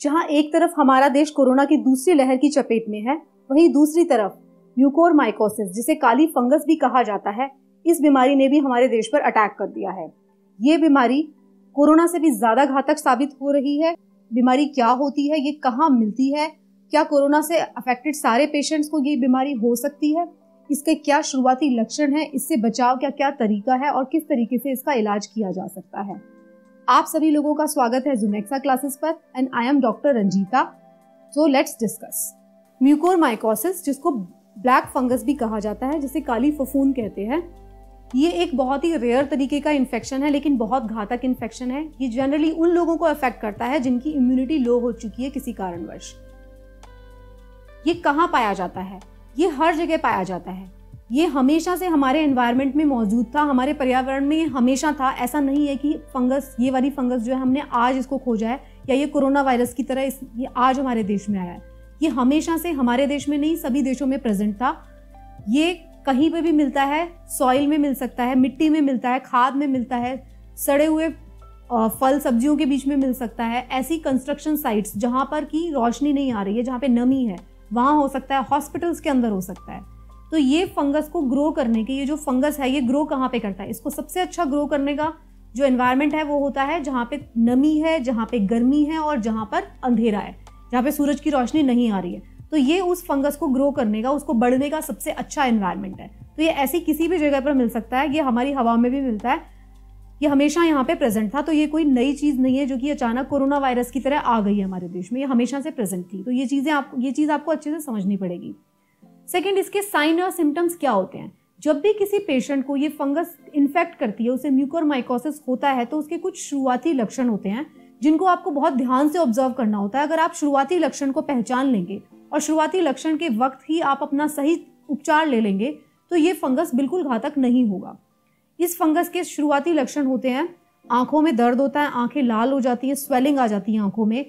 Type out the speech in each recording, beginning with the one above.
जहां एक तरफ हमारा देश कोरोना की दूसरी लहर की चपेट में है, वहीं दूसरी तरफ म्यूकोरमाइकोसिस, जिसे काली फंगस भी कहा जाता है, इस बीमारी ने भी हमारे देश पर अटैक कर दिया है। ये बीमारी कोरोना से भी ज्यादा घातक साबित हो रही है। बीमारी क्या होती है, ये कहाँ मिलती है, क्या कोरोना से अफेक्टेड सारे पेशेंट्स को ये बीमारी हो सकती है, इसके क्या शुरुआती लक्षण हैं, इससे बचाव का क्या तरीका है और किस तरीके से इसका इलाज किया जा सकता है। आप सभी लोगों का स्वागत है ज़ुमेक्सा क्लासेस पर and I am doctor Ranjita. So let's discuss mucormycosis, जिसको ब्लैक फंगस भी कहा जाता है, जिसे काली फफूंद कहते हैं। ये एक बहुत ही रेयर तरीके का इन्फेक्शन है, लेकिन बहुत घातक इन्फेक्शन है। ये जनरली उन लोगों को अफेक्ट करता है जिनकी इम्यूनिटी लो हो चुकी है किसी कारणवश। ये कहाँ पाया जाता है? ये हर जगह पाया जाता है। ये हमेशा से हमारे एनवायरनमेंट में मौजूद था, हमारे पर्यावरण में हमेशा था। ऐसा नहीं है कि फंगस, ये वाली फंगस जो है हमने आज इसको खोजा है, या ये कोरोना वायरस की तरह ये आज हमारे देश में आया है। ये हमेशा से हमारे देश में नहीं, सभी देशों में प्रेजेंट था। ये कहीं पे भी मिलता है, सॉइल में मिल सकता है, मिट्टी में मिलता है, खाद में मिलता है, सड़े हुए फल सब्जियों के बीच में मिल सकता है। ऐसी कंस्ट्रक्शन साइट्स जहाँ पर की रोशनी नहीं आ रही है, जहाँ पे नमी है, वहाँ हो सकता है। हॉस्पिटल्स के अंदर हो सकता है। तो ये फंगस को ग्रो करने के, ये जो फंगस है ये ग्रो कहाँ पे करता है? इसको सबसे अच्छा ग्रो करने का जो एनवायरनमेंट है वो होता है जहाँ पे नमी है, जहाँ पे गर्मी है और जहाँ पर अंधेरा है, जहाँ पे सूरज की रोशनी नहीं आ रही है। तो ये उस फंगस को ग्रो करने का, उसको बढ़ने का सबसे अच्छा एनवायरनमेंट है। तो ये ऐसी किसी भी जगह पर मिल सकता है। ये हमारी हवा में भी मिलता है। ये हमेशा यहाँ पे प्रेजेंट था। तो ये कोई नई चीज़ नहीं है जो कि अचानक कोरोना वायरस की तरह आ गई है हमारे देश में। ये हमेशा से प्रेजेंट थी। तो ये चीज़ आपको अच्छे से समझनी पड़ेगी। सेकेंड, इसके साइन और सिम्टम्स क्या होते हैं? जब भी किसी पेशेंट को ये फंगस इन्फेक्ट करती है, उसे म्यूकोरमाइकोसिस होता है, तो उसके कुछ शुरुआती लक्षण होते हैं जिनको आपको बहुत ध्यान से ऑब्जर्व करना होता है। अगर आप शुरुआती लक्षण को पहचान लेंगे और शुरुआती लक्षण के वक्त ही आप अपना सही उपचार ले लेंगे, तो ये फंगस बिल्कुल घातक नहीं होगा। इस फंगस के शुरुआती लक्षण होते हैं, आंखों में दर्द होता है, आंखें लाल हो जाती है, स्वेलिंग आ जाती है आंखों में,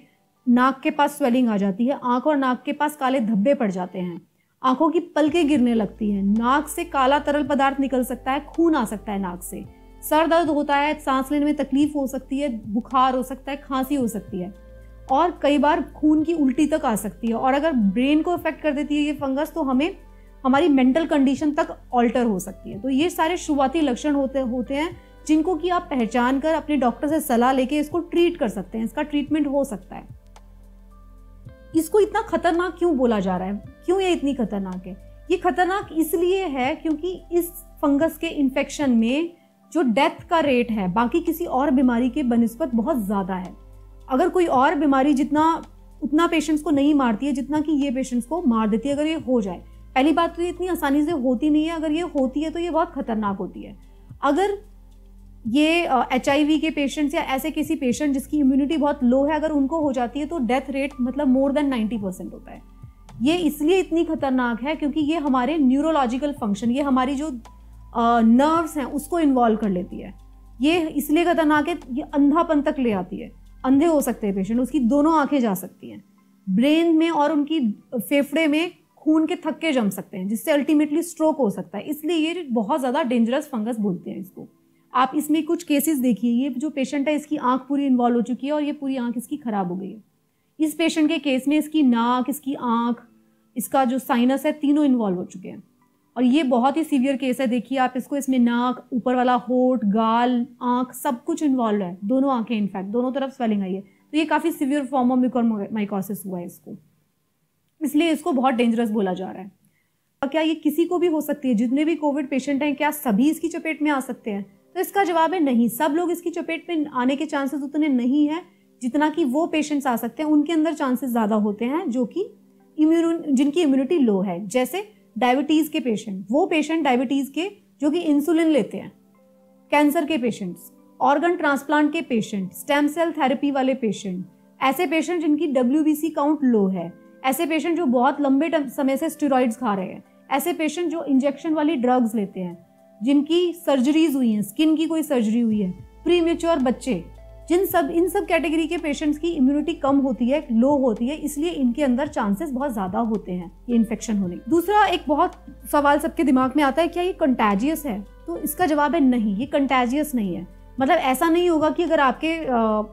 नाक के पास स्वेलिंग आ जाती है, आंख और नाक के पास काले धब्बे पड़ जाते हैं, आंखों की पलकें गिरने लगती हैं, नाक से काला तरल पदार्थ निकल सकता है, खून आ सकता है नाक से, सर दर्द होता है, सांस लेने में तकलीफ हो सकती है, बुखार हो सकता है, खांसी हो सकती है और कई बार खून की उल्टी तक आ सकती है। और अगर ब्रेन को अफेक्ट कर देती है ये फंगस, तो हमें हमारी मेंटल कंडीशन तक ऑल्टर हो सकती है। तो ये सारे शुरुआती लक्षण होते हैं जिनको कि आप पहचान कर अपने डॉक्टर से सलाह लेके इसको ट्रीट कर सकते हैं। इसका ट्रीटमेंट हो सकता है। इसको इतना खतरनाक क्यों बोला जा रहा है? क्यों ये इतनी खतरनाक है? ये खतरनाक इसलिए है क्योंकि इस फंगस के इन्फेक्शन में जो डेथ का रेट है बाकी किसी और बीमारी के बनिस्बत बहुत ज़्यादा है। अगर कोई और बीमारी उतना पेशेंट्स को नहीं मारती है जितना कि ये पेशेंट्स को मार देती है, अगर ये हो जाए। पहली बात तो ये इतनी आसानी से होती नहीं है। अगर ये होती है तो ये बहुत खतरनाक होती है। अगर ये HIV के पेशेंट्स या ऐसे किसी पेशेंट जिसकी इम्यूनिटी बहुत लो है, अगर उनको हो जाती है तो डेथ रेट मतलब मोर देन 90% होता है। ये इसलिए इतनी खतरनाक है क्योंकि ये हमारे न्यूरोलॉजिकल फंक्शन, ये हमारी जो नर्व्स हैं उसको इन्वॉल्व कर लेती है। ये इसलिए खतरनाक है, ये अंधापन तक ले आती है। अंधे हो सकते हैं पेशेंट, उसकी दोनों आंखें जा सकती हैं, ब्रेन में और उनकी फेफड़े में खून के थक्के जम सकते हैं, जिससे अल्टीमेटली स्ट्रोक हो सकता है। इसलिए ये बहुत ज़्यादा डेंजरस फंगस बोलते हैं इसको। आप इसमें कुछ केसेस देखिए। ये जो पेशेंट है इसकी आंख पूरी इन्वॉल्व हो चुकी है और ये पूरी आंख इसकी खराब हो गई है। इस पेशेंट के केस में इसकी नाक, इसकी आंख, इसका जो साइनस है, तीनों इन्वॉल्व हो चुके हैं और ये बहुत ही सीवियर केस है। देखिए आप इसको, इसमें नाक, ऊपर वाला होठ, गाल, आंख सब कुछ इन्वॉल्व है, दोनों आंखें, इनफैक्ट दोनों तरफ स्वेलिंग आई है। तो ये काफ़ी सीवियर फॉर्म ऑफ म्यूकोरमाइकोसिस हुआ है इसको, इसलिए इसको बहुत डेंजरस बोला जा रहा है। और क्या ये किसी को भी हो सकती है? जितने भी कोविड पेशेंट हैं, क्या सभी इसकी चपेट में आ सकते हैं? तो इसका जवाब है नहीं। सब लोग इसकी चपेट में आने के चांसेस उतने नहीं हैं जितना कि वो पेशेंट्स आ सकते हैं। उनके अंदर चांसेस ज़्यादा होते हैं जो कि जिनकी इम्यूनिटी लो है, जैसे डायबिटीज़ के पेशेंट, वो पेशेंट डायबिटीज़ के जो कि इंसुलिन लेते हैं, कैंसर के पेशेंट्स, ऑर्गन ट्रांसप्लांट के पेशेंट, स्टेम सेल थेरेपी वाले पेशेंट, ऐसे पेशेंट जिनकी WBC काउंट लो है, ऐसे पेशेंट जो बहुत लंबे समय से स्टेरॉइड्स खा रहे हैं, ऐसे पेशेंट जो इंजेक्शन वाली ड्रग्स लेते हैं, जिनकी सर्जरीज हुई हैं, स्किन की कोई सर्जरी हुई है, प्रीमेच्योर बच्चे, इन सब कैटेगरी के पेशेंट्स की इम्यूनिटी कम होती है, लो होती है, इसलिए इनके अंदर चांसेस बहुत ज़्यादा होते हैं ये इन्फेक्शन होने। दूसरा एक बहुत सवाल सबके दिमाग में आता है, क्या ये कंटैजियस है? तो इसका जवाब है नहीं, ये कंटैजियस नहीं है। मतलब ऐसा नहीं होगा कि अगर आपके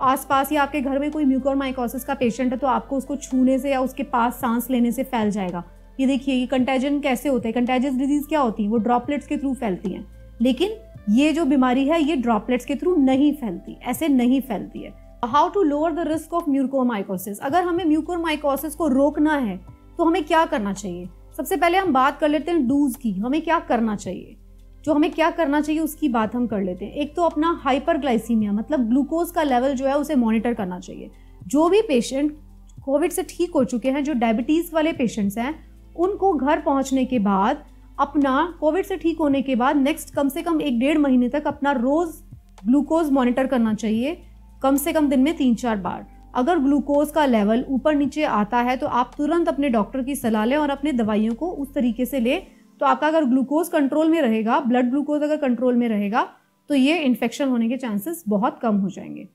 आसपास या आपके घर में कोई म्यूकोरमाइकोसिस का पेशेंट है तो आपको उसको छूने से या उसके पास सांस लेने से फैल जाएगा। ये देखिए, ये कंटेजन कैसे होता है, कंटेजियस डिजीज क्या होती है, वो ड्रॉपलेट्स के थ्रू फैलती हैं। लेकिन ये जो बीमारी है ये ड्रॉपलेट्स के थ्रू नहीं फैलती, ऐसे नहीं फैलती है। How to lower the risk of mucormycosis. अगर हमें म्यूकोरमाइकोसिस को रोकना है तो हमें क्या करना चाहिए? सबसे पहले हम बात कर लेते हैं डूज की, हमें क्या करना चाहिए। जो हमें क्या करना चाहिए उसकी बात हम कर लेते हैं। एक तो अपना हाइपरग्लाइसीमिया मतलब ग्लूकोज का लेवल जो है उसे मॉनिटर करना चाहिए। जो भी पेशेंट कोविड से ठीक हो चुके हैं, जो डायबिटीज वाले पेशेंट्स हैं, उनको घर पहुंचने के बाद अपना कोविड से ठीक होने के बाद नेक्स्ट कम से कम 1-1.5 महीने तक अपना रोज ग्लूकोज मॉनिटर करना चाहिए, कम से कम दिन में 3-4 बार। अगर ग्लूकोज का लेवल ऊपर नीचे आता है तो आप तुरंत अपने डॉक्टर की सलाह लें और अपने दवाइयों को उस तरीके से लें। तो आपका अगर ग्लूकोज कंट्रोल में रहेगा, ब्लड ग्लूकोज अगर कंट्रोल में रहेगा, तो ये इन्फेक्शन होने के चांसेस बहुत कम हो जाएंगे।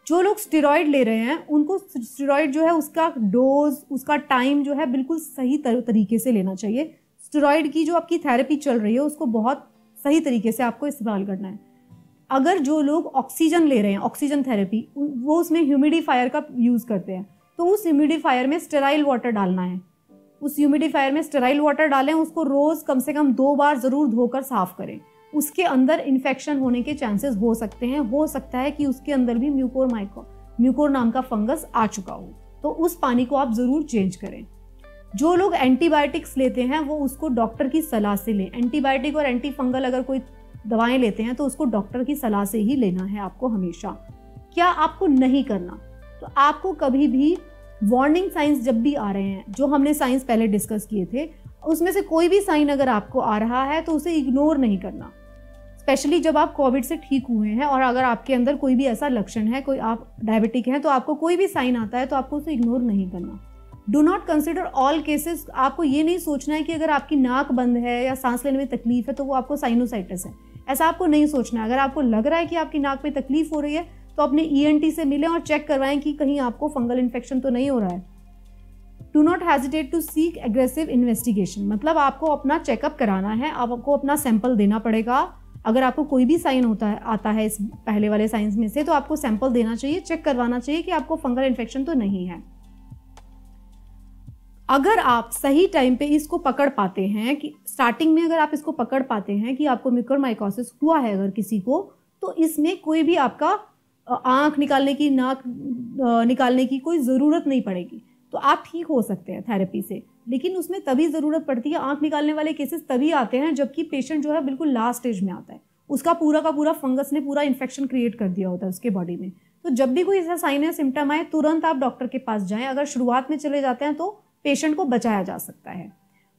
जो लोग स्टेरॉइड ले रहे हैं उनको स्टेरॉइड जो है उसका डोज, उसका टाइम जो है बिल्कुल सही तरीके से लेना चाहिए। स्टेरॉइड की जो आपकी थेरेपी चल रही है उसको बहुत सही तरीके से आपको इस्तेमाल करना है। अगर जो लोग ऑक्सीजन ले रहे हैं, ऑक्सीजन थेरेपी, वो उसमें ह्यूमिडिफायर का यूज़ करते हैं, तो उस ह्यूमिडिफायर में स्टेराइल वाटर डालना है। उस ह्यूमिडिफायर में स्टेराइल वाटर डालें, उसको रोज़ कम से कम 2 बार ज़रूर धोकर साफ़ करें। उसके अंदर इन्फेक्शन होने के चांसेस हो सकते हैं। हो सकता है कि उसके अंदर भी म्यूकोर नाम का फंगस आ चुका हो, तो उस पानी को आप ज़रूर चेंज करें। जो लोग एंटीबायोटिक्स लेते हैं वो उसको डॉक्टर की सलाह से लें। एंटीबायोटिक और एंटी फंगल अगर कोई दवाएं लेते हैं तो उसको डॉक्टर की सलाह से ही लेना है आपको हमेशा। क्या आपको नहीं करना? तो आपको कभी भी वार्निंग साइंस जब भी आ रहे हैं, जो हमने साइंस पहले डिस्कस किए थे, उसमें से कोई भी साइन अगर आपको आ रहा है तो उसे इग्नोर नहीं करना। स्पेशली जब आप कोविड से ठीक हुए हैं और अगर आपके अंदर कोई भी ऐसा लक्षण है, कोई आप डायबिटिक हैं, तो आपको कोई भी साइन आता है तो आपको उसे इग्नोर नहीं करना। Do not consider all cases. आपको ये नहीं सोचना है कि अगर आपकी नाक बंद है या सांस लेने में तकलीफ है तो वो आपको साइनोसाइटिस है, ऐसा आपको नहीं सोचना है। अगर आपको लग रहा है कि आपकी नाक में तकलीफ हो रही है तो अपने ENT से मिलें और चेक करवाएं कि कहीं आपको फंगल इन्फेक्शन तो नहीं हो रहा है। Do not hesitate to seek aggressive investigation, मतलब आपको अपना चेकअप कराना है, आपको अपना सैंपल देना पड़ेगा। अगर आपको कोई भी साइन आता है इस पहले वाले साइंस में से, तो आपको सैंपल देना चाहिए, चेक करवाना चाहिए कि आपको फंगल इन्फेक्शन तो नहीं है। अगर आप सही टाइम पे इसको पकड़ पाते हैं, कि स्टार्टिंग में अगर आप इसको पकड़ पाते हैं कि आपको म्यूकोरमाइकोसिस हुआ है अगर किसी को, तो इसमें कोई भी आपका आंख निकालने की, नाक निकालने की कोई ज़रूरत नहीं पड़ेगी। तो आप ठीक हो सकते हैं थेरेपी से। लेकिन उसमें तभी ज़रूरत पड़ती है, आंख निकालने वाले केसेस तभी आते हैं जबकि पेशेंट जो है बिल्कुल लास्ट स्टेज में आता है, उसका पूरा का पूरा फंगस ने पूरा इन्फेक्शन क्रिएट कर दिया होता है उसके बॉडी में। तो जब भी कोई ऐसा साइन या सिम्टम आए तुरंत आप डॉक्टर के पास जाएं। अगर शुरुआत में चले जाते हैं तो पेशेंट को बचाया जा सकता है।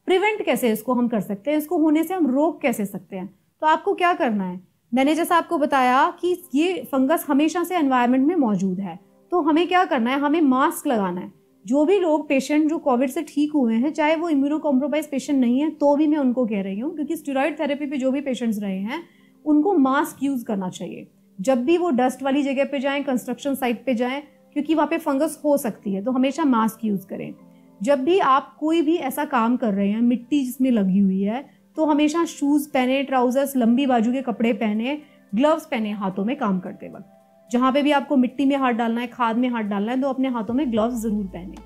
प्रिवेंट कैसे इसको हम कर सकते हैं, इसको होने से हम रोक कैसे सकते हैं? तो आपको क्या करना है, मैंने जैसा आपको बताया कि ये फंगस हमेशा से एनवायरनमेंट में मौजूद है, तो हमें क्या करना है, हमें मास्क लगाना है। जो भी लोग पेशेंट जो कोविड से ठीक हुए हैं, चाहे वो इम्यूनो कॉम्प्रोमाइज पेशेंट नहीं है, तो भी मैं उनको कह रही हूँ, क्योंकि स्टेरॉइड थेरेपी पे जो भी पेशेंट्स रहे हैं उनको मास्क यूज़ करना चाहिए। जब भी वो डस्ट वाली जगह पे जाएं, कंस्ट्रक्शन साइट पे जाएं, क्योंकि वहाँ पे फंगस हो सकती है, तो हमेशा मास्क यूज़ करें। जब भी आप कोई भी ऐसा काम कर रहे हैं, मिट्टी जिसमें लगी हुई है, तो हमेशा शूज़ पहने, ट्राउजर्स, लंबी बाजू के कपड़े पहने, ग्लव्स पहने हाथों में काम करते वक्त। जहाँ पे भी आपको मिट्टी में हाथ डालना है, खाद में हाथ डालना है, तो अपने हाथों में ग्लव्स ज़रूर पहने।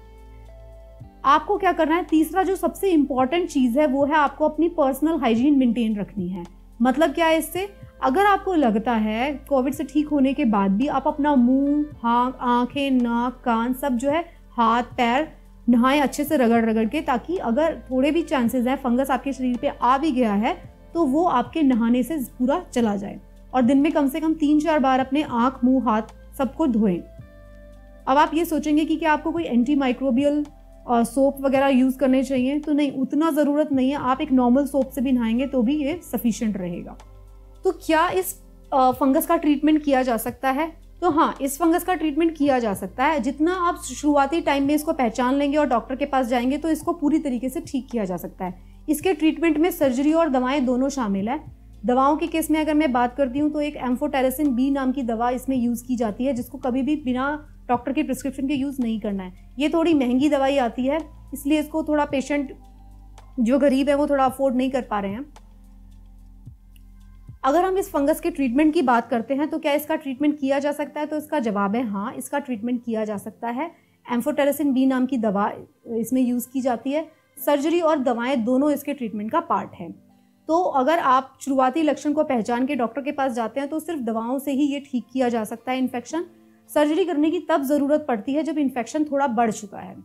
आपको क्या करना है, तीसरा जो सबसे इंपॉर्टेंट चीज़ है वो है आपको अपनी पर्सनल हाइजीन मेंटेन रखनी है। मतलब क्या है इससे, अगर आपको लगता है कोविड से ठीक होने के बाद भी आप अपना मुंह, आंखें, नाक, कान सब जो है, हाथ पैर नहाएं अच्छे से रगड़ रगड़ के, ताकि अगर थोड़े भी चांसेस हैं फंगस आपके शरीर पे आ भी गया है तो वो आपके नहाने से पूरा चला जाए। और दिन में कम से कम 3-4 बार अपने आंख, मुंह, हाथ सबको धोएं। अब आप ये सोचेंगे कि क्या आपको कोई एंटी माइक्रोबियल सोप वगैरह यूज़ करने चाहिए, तो नहीं, उतना ज़रूरत नहीं है। आप एक नॉर्मल सोप से भी नहाएंगे तो भी ये सफिशिएंट रहेगा। तो क्या इस फंगस का ट्रीटमेंट किया जा सकता है? तो हाँ, इस फंगस का ट्रीटमेंट किया जा सकता है। जितना आप शुरुआती टाइम में इसको पहचान लेंगे और डॉक्टर के पास जाएंगे तो इसको पूरी तरीके से ठीक किया जा सकता है। इसके ट्रीटमेंट में सर्जरी और दवाएं दोनों शामिल है। दवाओं के केस में अगर मैं बात करती हूँ तो एक एम्फोटेरेसिन बी नाम की दवा इसमें यूज़ की जाती है, जिसको कभी भी बिना डॉक्टर के प्रिस्क्रिप्शन के यूज़ नहीं करना है। ये थोड़ी महंगी दवाई आती है, इसलिए इसको थोड़ा पेशेंट जो गरीब है वो थोड़ा अफोर्ड नहीं कर पा रहे हैं। अगर हम इस फंगस के ट्रीटमेंट की बात करते हैं तो क्या इसका ट्रीटमेंट किया जा सकता है, तो इसका जवाब है हाँ, इसका ट्रीटमेंट किया जा सकता है। एम्फोटेरेसिन बी नाम की दवा इसमें यूज़ की जाती है। सर्जरी और दवाएं दोनों इसके ट्रीटमेंट का पार्ट है। तो अगर आप शुरुआती लक्षण को पहचान के डॉक्टर के पास जाते हैं तो सिर्फ दवाओं से ही ये ठीक किया जा सकता है इन्फेक्शन। सर्जरी करने की तब ज़रूरत पड़ती है जब इन्फेक्शन थोड़ा बढ़ चुका है।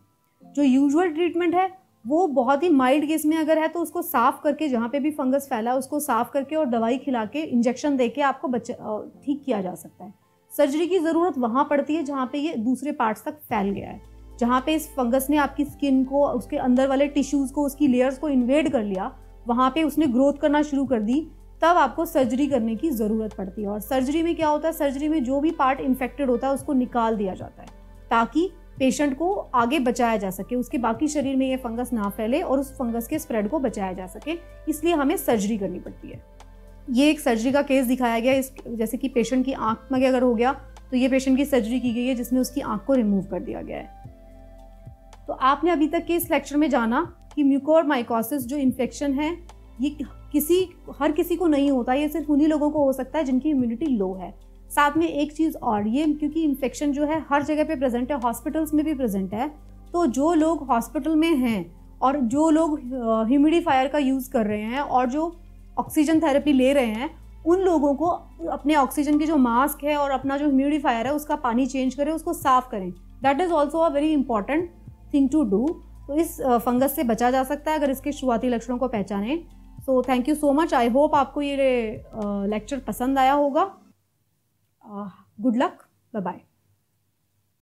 जो यूजुअल ट्रीटमेंट है वो बहुत ही माइल्ड केस में अगर है तो उसको साफ़ करके, जहाँ पे भी फंगस फैला है उसको साफ़ करके और दवाई खिला के, इंजेक्शन दे के आपको ठीक किया जा सकता है। सर्जरी की ज़रूरत वहाँ पड़ती है जहाँ पे ये दूसरे पार्ट्स तक फैल गया है, जहाँ पे इस फंगस ने आपकी स्किन को, उसके अंदर वाले टिश्यूज़ को, उसकी लेयर्स को इन्वेड कर लिया, वहाँ पे उसने ग्रोथ करना शुरू कर दी, तब आपको सर्जरी करने की ज़रूरत पड़ती है। और सर्जरी में क्या होता है, सर्जरी में जो भी पार्ट इन्फेक्टेड होता है उसको निकाल दिया जाता है ताकि पेशेंट को आगे बचाया जा सके, उसके बाकी शरीर में ये फंगस ना फैले और उस फंगस के स्प्रेड को बचाया जा सके, इसलिए हमें सर्जरी करनी पड़ती है। ये एक सर्जरी का केस दिखाया गया इस, जैसे कि पेशेंट की आंख में अगर हो गया तो ये पेशेंट की सर्जरी की गई है जिसमें उसकी आंख को रिमूव कर दिया गया है। तो आपने अभी तक के इस लेक्चर में जाना कि म्यूकोरमाइकोसिस जो इन्फेक्शन है ये हर किसी को नहीं होता, ये सिर्फ उन्हीं लोगों को हो सकता है जिनकी इम्यूनिटी लो है। साथ में एक चीज़ और, ये क्योंकि इन्फेक्शन जो है हर जगह पे प्रेजेंट है, हॉस्पिटल्स में भी प्रेजेंट है, तो जो लोग हॉस्पिटल में हैं और जो लोग ह्यूमिडिफायर का यूज़ कर रहे हैं और जो ऑक्सीजन थेरेपी ले रहे हैं, उन लोगों को अपने ऑक्सीजन की जो मास्क है और अपना जो ह्यूमिडिफायर है उसका पानी चेंज करें, उसको साफ़ करें। That is also a very important thing to do. तो इस फंगस से बचा जा सकता है अगर इसके शुरुआती लक्षणों को पहचानें। So thank you so much. I hope आपको ये लेक्चर पसंद आया होगा। Good luck, bye bye.